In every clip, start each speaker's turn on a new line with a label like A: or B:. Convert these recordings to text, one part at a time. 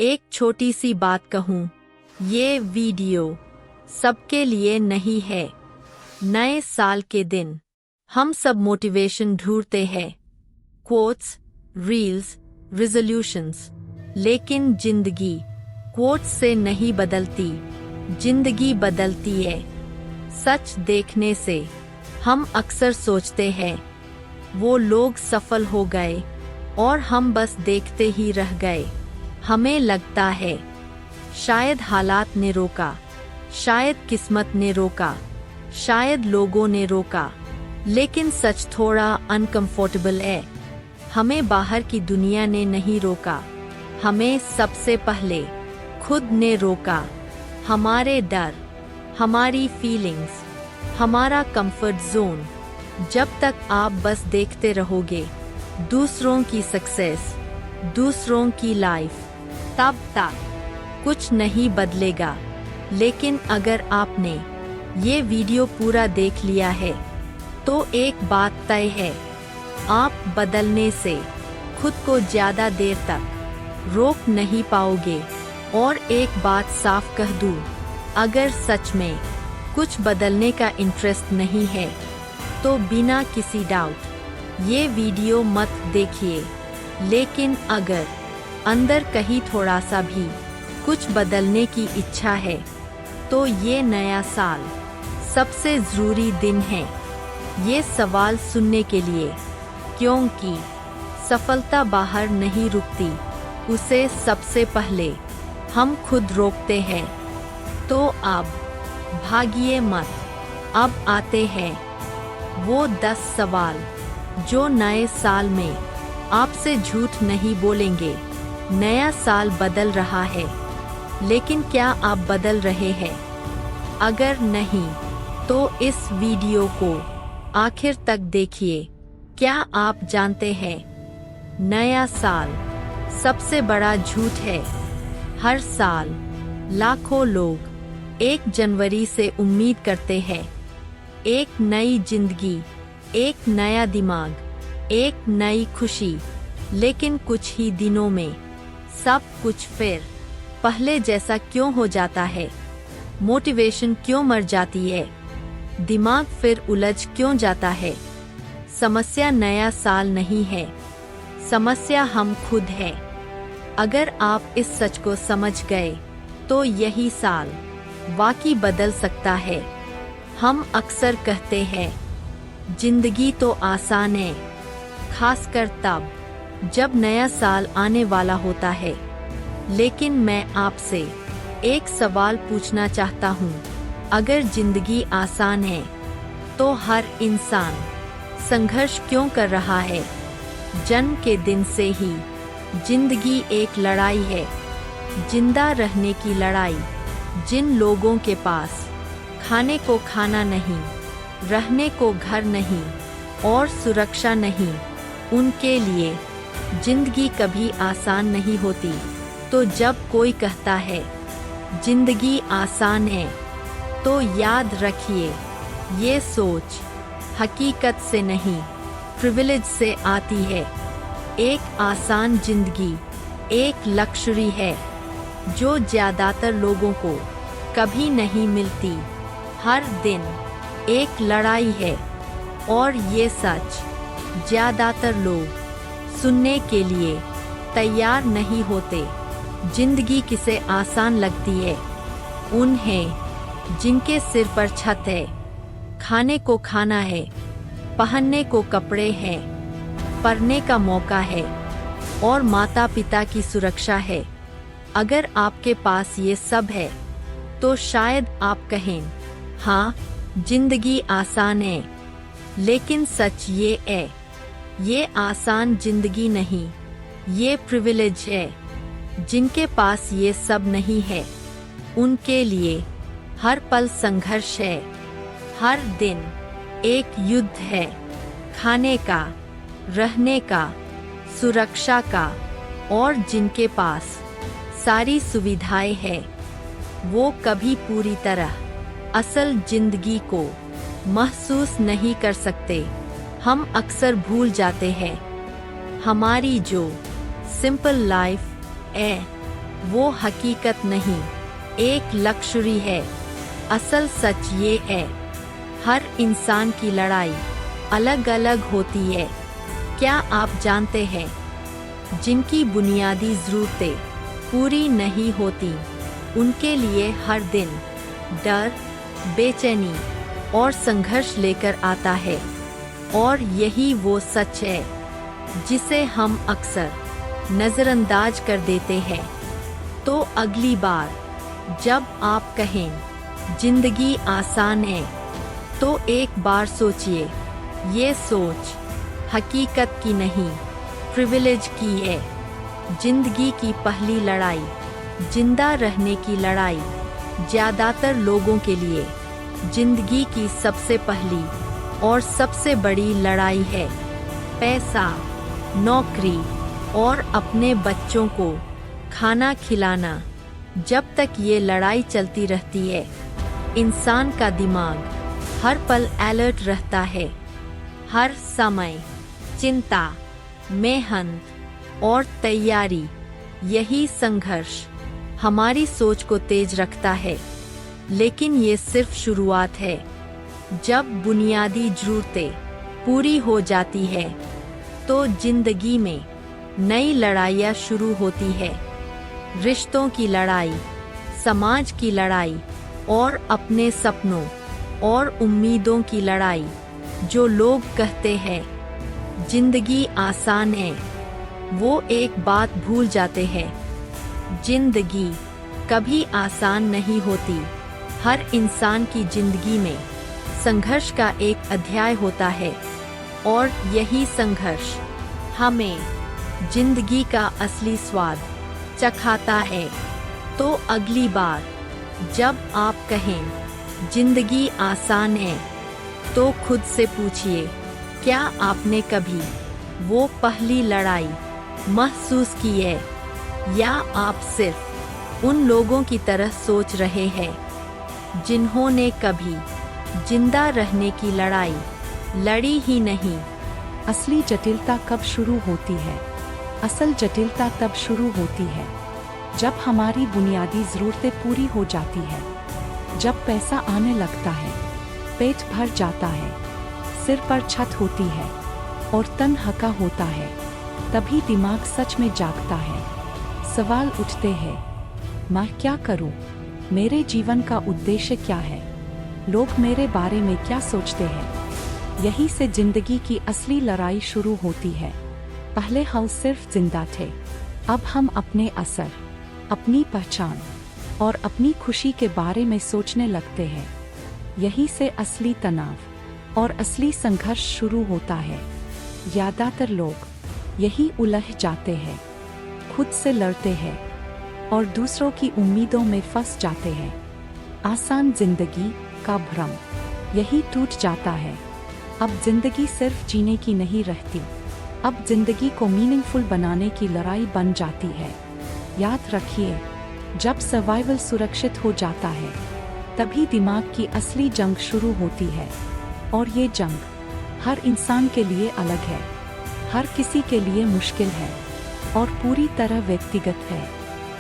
A: एक छोटी सी बात कहूँ, ये वीडियो सबके लिए नहीं है। नए साल के दिन हम सब मोटिवेशन ढूंढते हैं, कोट्स, रील्स, रिजोल्यूशंस, लेकिन जिंदगी कोट्स से नहीं बदलती, जिंदगी बदलती है। सच देखने से हम अक्सर सोचते हैं वो लोग सफल हो गए और हम बस देखते ही रह गए। हमें लगता है शायद हालात ने रोका, शायद किस्मत ने रोका, शायद लोगों ने रोका, लेकिन सच थोड़ा अनकंफर्टेबल है। हमें बाहर की दुनिया ने नहीं रोका, हमें सबसे पहले खुद ने रोका। हमारे डर, हमारी फीलिंग्स, हमारा कंफर्ट जोन। जब तक आप बस देखते रहोगे दूसरों की सक्सेस, दूसरों की लाइफ, तब तक कुछ नहीं बदलेगा। लेकिन अगर आपने ये वीडियो पूरा देख लिया है तो एक बात तय है, आप बदलने से खुद को ज्यादा देर तक रोक नहीं पाओगे। और एक बात साफ कह दूं, अगर सच में कुछ बदलने का इंटरेस्ट नहीं है तो बिना किसी डाउट ये वीडियो मत देखिए। लेकिन अगर अंदर कहीं थोड़ा सा भी कुछ बदलने की इच्छा है तो ये नया साल सबसे ज़रूरी दिन है ये सवाल सुनने के लिए, क्योंकि सफलता बाहर नहीं रुकती, उसे सबसे पहले हम खुद रोकते हैं। तो अब भागिए मत, अब आते हैं वो 10 सवाल जो नए साल में आपसे झूठ नहीं बोलेंगे। नया साल बदल रहा है, लेकिन क्या आप बदल रहे हैं? अगर नहीं तो इस वीडियो को आखिर तक देखिए। क्या आप जानते हैं, नया साल सबसे बड़ा झूठ है। हर साल लाखों लोग 1 जनवरी से उम्मीद करते हैं, एक नई जिंदगी, एक नया दिमाग, एक नई खुशी। लेकिन कुछ ही दिनों में सब कुछ फिर पहले जैसा क्यों हो जाता है? मोटिवेशन क्यों मर जाती है? दिमाग फिर उलझ क्यों जाता है? समस्या नया साल नहीं है, समस्या हम खुद हैं। अगर आप इस सच को समझ गए तो यही साल वाकई बदल सकता है। हम अक्सर कहते हैं जिंदगी तो आसान है, खासकर तब जब नया साल आने वाला होता है। लेकिन मैं आपसे एक सवाल पूछना चाहता हूँ, अगर जिंदगी आसान है तो हर इंसान संघर्ष क्यों कर रहा है? जन्म के दिन से ही जिंदगी एक लड़ाई है, जिंदा रहने की लड़ाई। जिन लोगों के पास खाने को खाना नहीं, रहने को घर नहीं और सुरक्षा नहीं, उनके लिए जिंदगी कभी आसान नहीं होती। तो जब कोई कहता है जिंदगी आसान है तो याद रखिए, ये सोच हकीकत से नहीं, प्रिविलेज से आती है। एक आसान जिंदगी एक लक्ष्री है जो ज्यादातर लोगों को कभी नहीं मिलती। हर दिन एक लड़ाई है और ये सच ज्यादातर लोग सुनने के लिए तैयार नहीं होते। जिंदगी किसे आसान लगती है? उन्हें जिनके सिर पर छत है, खाने को खाना है, पहनने को कपड़े हैं, पढ़ने का मौका है और माता पिता की सुरक्षा है। अगर आपके पास ये सब है तो शायद आप कहें, हाँ जिंदगी आसान है। लेकिन सच ये है, ये आसान जिंदगी नहीं, ये प्रिविलेज है। जिनके पास ये सब नहीं है उनके लिए हर पल संघर्ष है, हर दिन एक युद्ध है, खाने का, रहने का, सुरक्षा का। और जिनके पास सारी सुविधाएं हैं वो कभी पूरी तरह असल जिंदगी को महसूस नहीं कर सकते। हम अक्सर भूल जाते हैं हमारी जो सिंपल लाइफ है वो हकीकत नहीं, एक लक्ष्य है। असल सच ये है, हर इंसान की लड़ाई अलग अलग होती है। क्या आप जानते हैं, जिनकी बुनियादी ज़रूरतें पूरी नहीं होती, उनके लिए हर दिन डर, बेचैनी और संघर्ष लेकर आता है। और यही वो सच है जिसे हम अक्सर नज़रअंदाज कर देते हैं। तो अगली बार जब आप कहें जिंदगी आसान है, तो एक बार सोचिए, ये सोच हकीकत की नहीं, प्रिविलेज की है। जिंदगी की पहली लड़ाई, जिंदा रहने की लड़ाई, ज़्यादातर लोगों के लिए जिंदगी की सबसे पहली और सबसे बड़ी लड़ाई है पैसा, नौकरी और अपने बच्चों को खाना खिलाना। जब तक ये लड़ाई चलती रहती है, इंसान का दिमाग हर पल अलर्ट रहता है। हर समय चिंता, मेहनत और तैयारी। यही संघर्ष हमारी सोच को तेज रखता है। लेकिन ये सिर्फ शुरुआत है। जब बुनियादी ज़रूरतें पूरी हो जाती है, तो जिंदगी में नई लड़ाइयाँ शुरू होती है। रिश्तों की लड़ाई, समाज की लड़ाई और अपने सपनों और उम्मीदों की लड़ाई। जो लोग कहते हैं जिंदगी आसान है, वो एक बात भूल जाते हैं, जिंदगी कभी आसान नहीं होती। हर इंसान की जिंदगी में संघर्ष का एक अध्याय होता है, और यही संघर्ष हमें जिंदगी का असली स्वाद चखाता है। तो अगली बार जब आप कहें जिंदगी आसान है, तो खुद से पूछिए, क्या आपने कभी वो पहली लड़ाई महसूस की है, या आप सिर्फ उन लोगों की तरह सोच रहे हैं जिन्होंने कभी जिंदा रहने की लड़ाई लड़ी ही नहीं।
B: असली जटिलता कब शुरू होती है? असल जटिलता तब शुरू होती है जब हमारी बुनियादी ज़रूरतें पूरी हो जाती है, जब पैसा आने लगता है, पेट भर जाता है, सिर पर छत होती है और तन हल्का होता है। तभी दिमाग सच में जागता है। सवाल उठते हैं, मैं क्या करूं? मेरे जीवन का उद्देश्य क्या है? लोग मेरे बारे में क्या सोचते हैं? यही से जिंदगी की असली लड़ाई शुरू होती है। पहले हम सिर्फ जिंदा थे, अब हम अपने असर, अपनी पहचान और अपनी खुशी के बारे में सोचने लगते हैं। यही से असली तनाव और असली संघर्ष शुरू होता है। ज़्यादातर लोग यही उलझ जाते हैं, खुद से लड़ते हैं और दूसरों की उम्मीदों में फंस जाते हैं। आसान जिंदगी का भ्रम यही टूट जाता है। अब जिंदगी सिर्फ जीने की नहीं रहती, अब जिंदगी को मीनिंगफुल बनाने की लड़ाई बन जाती है। याद रखिए, जब सर्वाइवल सुरक्षित हो जाता है, तभी दिमाग की असली जंग शुरू होती है। और ये जंग हर इंसान के लिए अलग है, हर किसी के लिए मुश्किल है और पूरी तरह व्यक्तिगत है।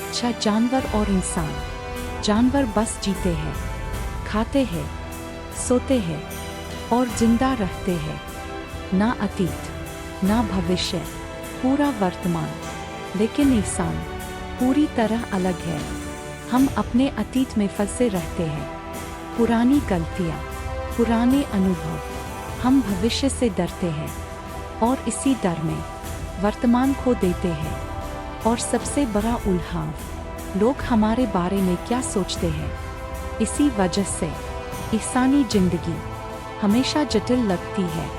B: अच्छा, जानवर और इंसान। जानवर बस जीते हैं, खाते हैं, सोते हैं और जिंदा रहते हैं। ना अतीत, ना भविष्य, पूरा वर्तमान। लेकिन इंसान पूरी तरह अलग है। हम अपने अतीत में फंसे रहते हैं, पुरानी गलतियाँ, पुराने अनुभव। हम भविष्य से डरते हैं और इसी डर में वर्तमान खो देते हैं। और सबसे बड़ा उलझाव, लोग हमारे बारे में क्या सोचते हैं। इसी वजह से इंसानी जिंदगी हमेशा जटिल लगती है।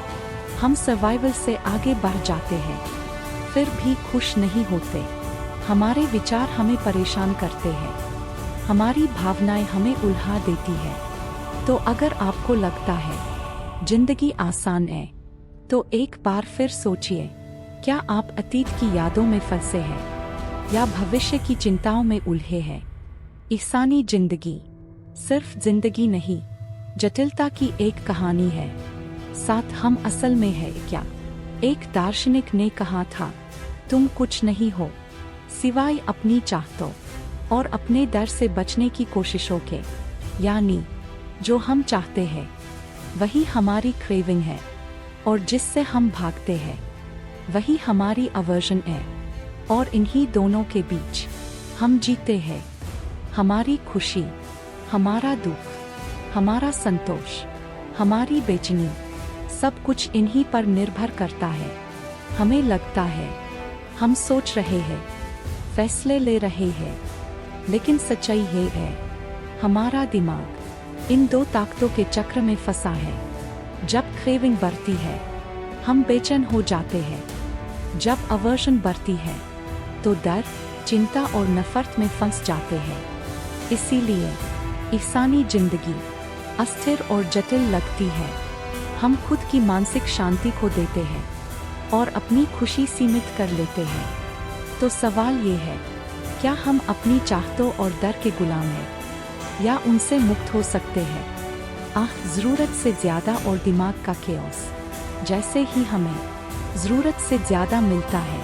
B: हम सर्वाइवल से आगे बढ़ जाते हैं, फिर भी खुश नहीं होते। हमारे विचार हमें परेशान करते हैं, हमारी भावनाएं हमें उलझा देती है। तो अगर आपको लगता है जिंदगी आसान है, तो एक बार फिर सोचिए, क्या आप अतीत की यादों में फंसे हैं या भविष्य की चिंताओं में उलझे हैं। इंसानी जिंदगी सिर्फ जिंदगी नहीं, जटिलता की एक कहानी है। साथ हम असल में है क्या? एक दार्शनिक ने कहा था, तुम कुछ नहीं हो सिवाय अपनी चाहतों। और अपने डर से बचने की कोशिशों के, यानी जो हम चाहते हैं वही हमारी क्रेविंग है, और जिससे हम भागते हैं वही हमारी अवर्जन है। और इन्हीं दोनों के बीच हम जीते हैं। हमारी खुशी, हमारा दुख, हमारा संतोष, हमारी बेचैनी, सब कुछ इन्हीं पर निर्भर करता है। हमें लगता है हम सोच रहे हैं, फैसले ले रहे हैं, लेकिन सच्चाई है हमारा दिमाग इन दो ताकतों के चक्र में फंसा है। जब क्रेविंग बढ़ती है हम बेचैन हो जाते हैं। जब अवर्जन बढ़ती है तो डर, चिंता और नफरत में फंस जाते हैं। इसीलिए इंसानी जिंदगी अस्थिर और जटिल लगती है। हम खुद की मानसिक शांति खो देते हैं और अपनी खुशी सीमित कर लेते हैं। तो सवाल ये है, क्या हम अपनी चाहतों और डर के गुलाम हैं या उनसे मुक्त हो सकते हैं? ज़रूरत से ज़्यादा और दिमाग का केओस। जैसे ही हमें ज़रूरत से ज़्यादा मिलता है,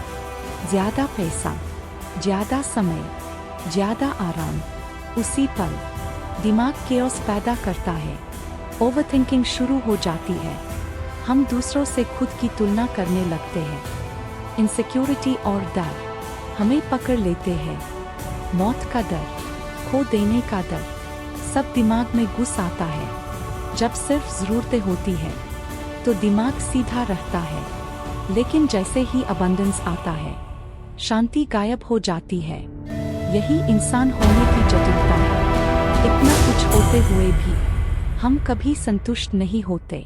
B: ज़्यादा पैसा, ज़्यादा समय, ज़्यादा आराम, उसी पल दिमाग केओस पैदा करता है। ओवरथिंकिंग शुरू हो जाती है। हम दूसरों से खुद की तुलना करने लगते हैं। इनसिक्योरिटी और डर हमें पकड़ लेते हैं। मौत का डर, खो देने का डर, सब दिमाग में घुस आता है। जब सिर्फ ज़रूरतें होती हैं तो दिमाग सीधा रहता है, लेकिन जैसे ही अबंडेंस आता है शांति गायब हो जाती है। यही इंसान होने की जटिलता है। इतना कुछ होते हुए भी हम कभी संतुष्ट नहीं होते।